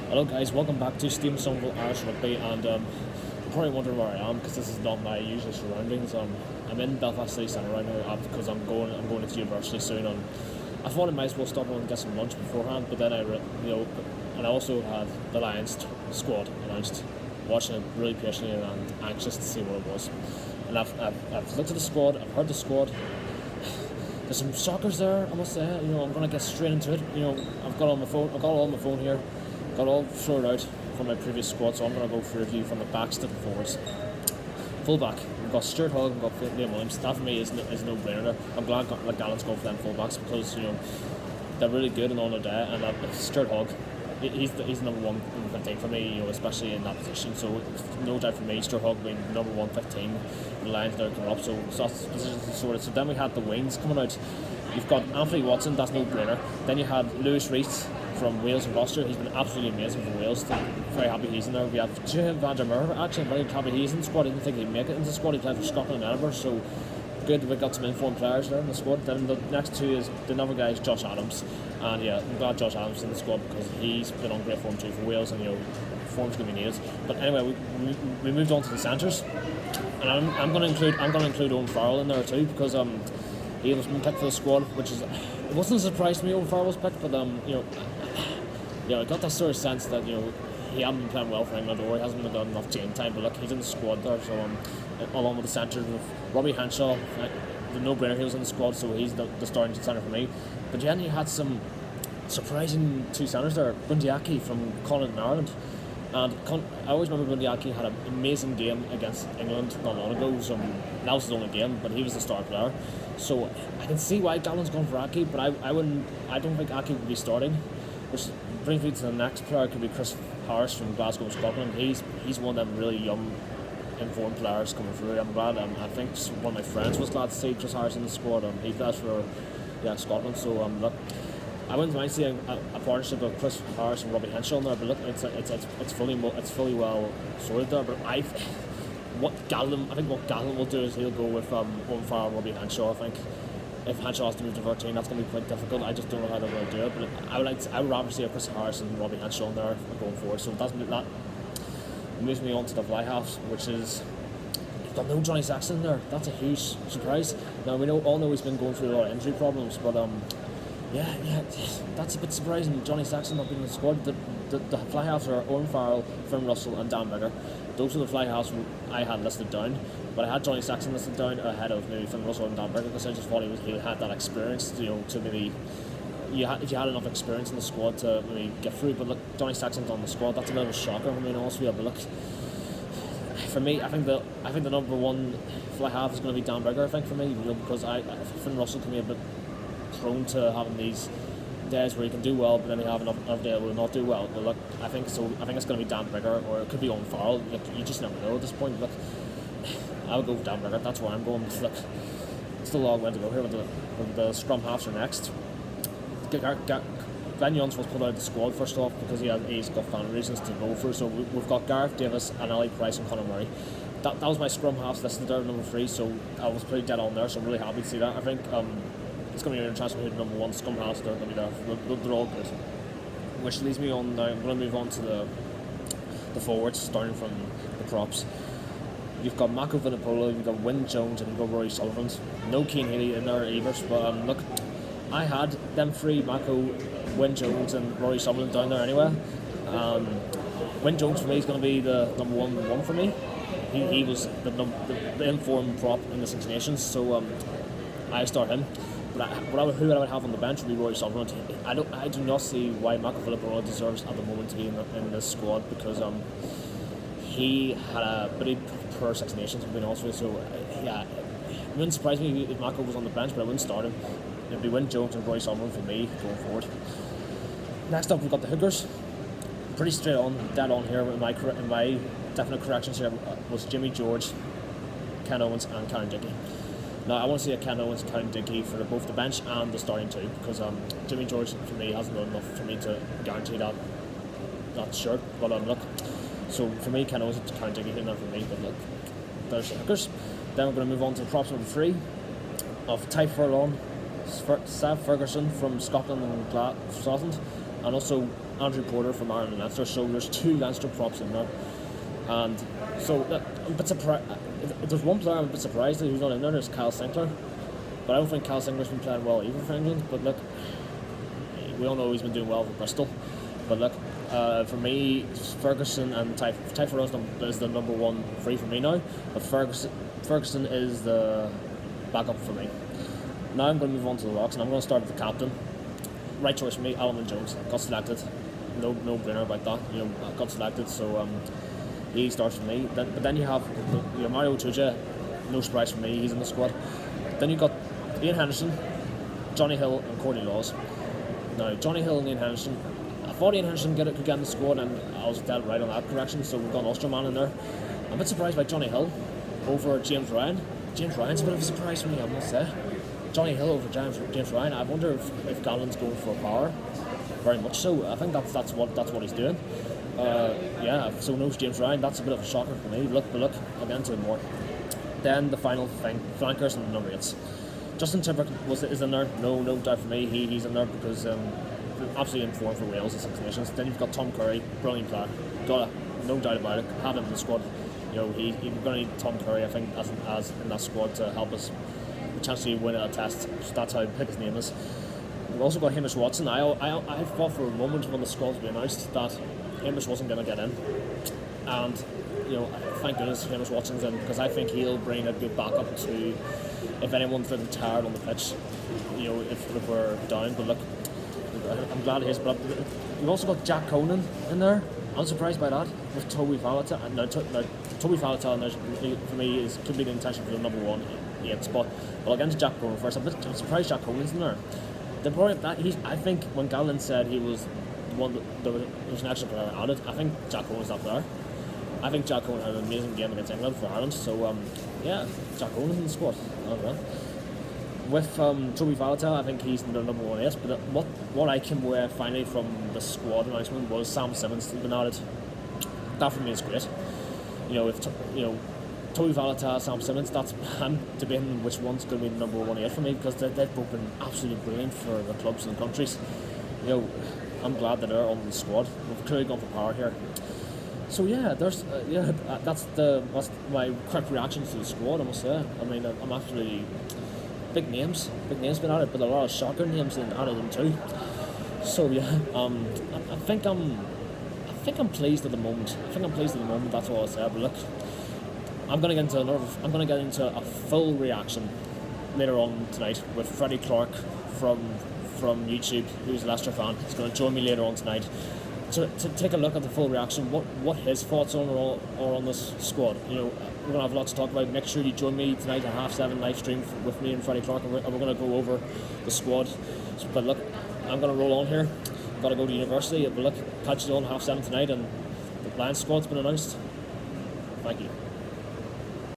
Hello guys, welcome back to Steam Somerville Irish Rugby, and you're probably wondering where I am because this is not my usual surroundings. I'm in Belfast City Centre right now because I'm going into university soon, and I thought I might as well stop and get some lunch beforehand, but then and I also had the Lions squad announced, watching it really patiently and anxious to see what it was. And I've looked at the squad, I've heard the squad. There's some shockers there, I must say. I'm gonna get straight into it. I've got all on my phone here. Got all sorted out from my previous squad, so I'm going to go through a review from the backs to the forwards. Fullback, we've got Stuart Hogg and we've got Liam Williams. That for me is no brainer there. I'm glad Gallant's going for them fullbacks because they're really good and on their day. And Stuart Hogg, he's number 115 for me, especially in that position. So no doubt for me, Stuart Hogg being number 115. The Lions are coming up, so that's position sorted. So then we had the wings coming out. You've got Anthony Watson, that's no brainer. Then you had Lewis Rees from Wales and Roster. He's been absolutely amazing for Wales. Very happy he's in there. We have Jim van der Merwe, actually very happy he's in the squad. I didn't think he'd make it into the squad. He played for Scotland and Edinburgh, so good we got some informed players there in the squad. Then the next two is the other guy is Josh Adams, and yeah, I'm glad Josh Adams is in the squad because he's been on great form too for Wales, and form's going to be needed. But anyway, we moved on to the centres, and I'm going to include Owen Farrell in there too because he was been picked for the squad, which is it wasn't a surprise to me Owen Farrell was picked, but I got that sort of sense that he hasn't been playing well for England or he hasn't been got enough game time. But look, he's in the squad there, so along with the centres with Robbie Henshaw, the no-brainer, he was in the squad, so he's the starting centre for me. But then you had some surprising two centres there. Bundyaki from Connacht in Ireland. And I always remember Bundyaki had an amazing game against England not long ago. So that was his only game, but he was the star player. So I can see why Gallant's gone for Aki, but I don't think Aki would be starting. Which brings me to the next player. Could be Chris Harris from Glasgow, Scotland. He's one of them really young, informed players coming through. I'm glad. I think one of my friends was glad to see Chris Harris in the squad. He plays for Scotland. So look, I wouldn't mind seeing a partnership of Chris Harris and Robbie Henshaw in there. But look, it's fully well sorted there. But I think what Gallen will do is he'll go with Owen Farrell and Robbie Henshaw. I think if Henshaw has to move to 13, that's going to be quite difficult. I just don't know how they're going to do it. But I would rather see a Chris Harris and Robbie Henshaw in there going forward. So that moves me on to the fly halves, which is you've got no Johnny Sexton in there. That's a huge surprise. Now we all know he's been going through a lot of injury problems, but that's a bit surprising. Johnny Sexton not being in the squad. The fly halves are Owen Farrell, Finn Russell, and Dan Biggar. Those are the fly halves I had listed down, but I had Johnny Sexton listed down ahead of maybe Finn Russell and Dan Biggar because I just thought he had that experience, to maybe if you had enough experience in the squad to maybe get through. But look, Johnny Sexton's on the squad. That's a bit of a shocker for me, honestly. But look, for me, I think the number one fly half is going to be Dan Biggar. I think for me, because Finn Russell can be a bit prone to having these days where he can do well, but then he have another day where he'll not do well. But look, I think it's going to be Dan Biggar, or it could be Owen Farrell. Look, you just never know at this point. Look, I would go with Dan Biggar. That's where I'm going. Look, still a long way to go here with the scrum halves are next. Glenn Youngs was put out of the squad first off because he's got family reasons to go through. So we've got Gareth Davis and Ali Price and Conor Murray. That was my scrum halves listed there, number 3. So I was pretty dead on there. So I'm really happy to see that. I think it's going to be an interesting who the number 1 scrum halves are going to be there. They're all good. Which leads me on now. I'm going to move on to the forwards, starting from the props. You've got Mako Vunipola, you've got Wyn Jones, and you've got Rory Sullivan. No Cian Healy in there either, but look, I had them 3, Mako, Wyn Jones, and Rory Sullivan down there anyway. Wyn Jones for me is going to be the number 1 for me. He was the informed prop in the Six Nations, so I start him. But who I would have on the bench would be Rory Sullivan. I do not see why Mako Vunipola deserves at the moment to be in this squad because he had a pretty poor Six Nations, being honest with you. So it wouldn't surprise me if Mako was on the bench, but I wouldn't start him. It'd be Wyn Jones and Roy Sullivan for me going forward. Next up, we've got the hookers. Pretty straight on, dead on here. In my definite corrections here was Jimmy George, Ken Owens, and Karen Dickey. Now I want to see a Ken Owens and Karen Dickey for both the bench and the starting too, because Jimmy George for me hasn't done enough for me to guarantee that shirt. But look. So for me, Ken Owens and Karen Dickey in there for me, but look, there's the hookers. Then we're going to move on to props number 3 of Ty Furlong, Sav Ferguson from Scotland and Scotland, and also Andrew Porter from Ireland and Leinster. So there's 2 Leinster props in there. And so I'm a bit surprised. If there's one player I'm a bit surprised that who's not in there, there's Kyle Sinclair. But I don't think Kyle Sinclair's been playing well either for England. But look, we all know he's been doing well for Bristol. But look, for me, Ferguson and Tadhg is the number 1 free for me now. But Ferguson is the backup for me. Now I'm going to move on to the locks, and I'm going to start with the captain. Right choice for me, Alun Jones. Got selected. No brainer about that. Got selected, so he starts for me. But then you have Mario Tuja. No surprise for me, he's in the squad. Then you got Ian Henderson, Johnny Hill, and Courtney Laws. Now Johnny Hill and Ian Henderson. I thought Ian Henderson could get in the squad, and I was dead right on that correction. So we've got an Ulsterman in there. I'm a bit surprised by Johnny Hill over James Ryan. James Ryan's a bit of a surprise for me, I must say. Johnny Hill over James Ryan. I wonder if Gallen's going for power. Very much so. I think that's what he's doing. So no James Ryan. That's a bit of a shocker for me. But look, I'll get into it more. Then the final thing, flankers and number 8s. Justin Timber is in there. No doubt for me. He's in there because absolutely in form for Wales and Six Nations. Then you've got Tom Curry, brilliant player. No doubt about it. Have him in the squad. We're going to need Tom Curry, I think, as in that squad to help us potentially win a test. So that's how big his name is. We've also got Hamish Watson. I thought for a moment when the squad was announced that Hamish wasn't going to get in, and thank goodness Hamish Watson's in, because I think he'll bring a good backup to if anyone's feeling tired on the pitch. If we're down. But look, I'm glad he is. But we've also got Jack Conan in there. I'm surprised by that with Toby Faletau. Now Toby Faletau for me could be the intention for the number 1 8 spot. But I'll get into Jack Conan first. I'm surprised Jack Conan's in there. I think when Gallen said he was the one that there was an extra player added, I think Jack Conan's up there. I think Jack Conan had an amazing game against England for Ireland. So Jack Conan's in the squad. With Toby Faletau, I think he's the number 1 8. But what I came away finally from the squad announcement was Sam Simmonds has been added. That for me is great. Toby Faletau, Sam Simmonds, I'm debating which one's going to be the number 1 8 for me, because they've both been absolutely brilliant for the clubs and the countries. I'm glad that they're on the squad. We've clearly gone for power here. So that's my quick reaction to the squad, I must say. I mean, I'm actually big names been added, but a lot of shocker names added them too. So I think I'm pleased at the moment. That's all I'll say. But look, I'm gonna get into a full reaction later on tonight with Freddie Clark from YouTube, who's a Leicester fan. He's going to join me later on tonight to take a look at the full reaction, what his thoughts are on this squad. We're going to have lots to talk about. Make sure you join me tonight at 7:30 live stream with me and Freddie Clark, and we're going to go over the squad. But look, I'm going to roll on here. I've got to go to university. But look, catch you on 7:30 tonight, and the Lions squad's been announced. Thank you.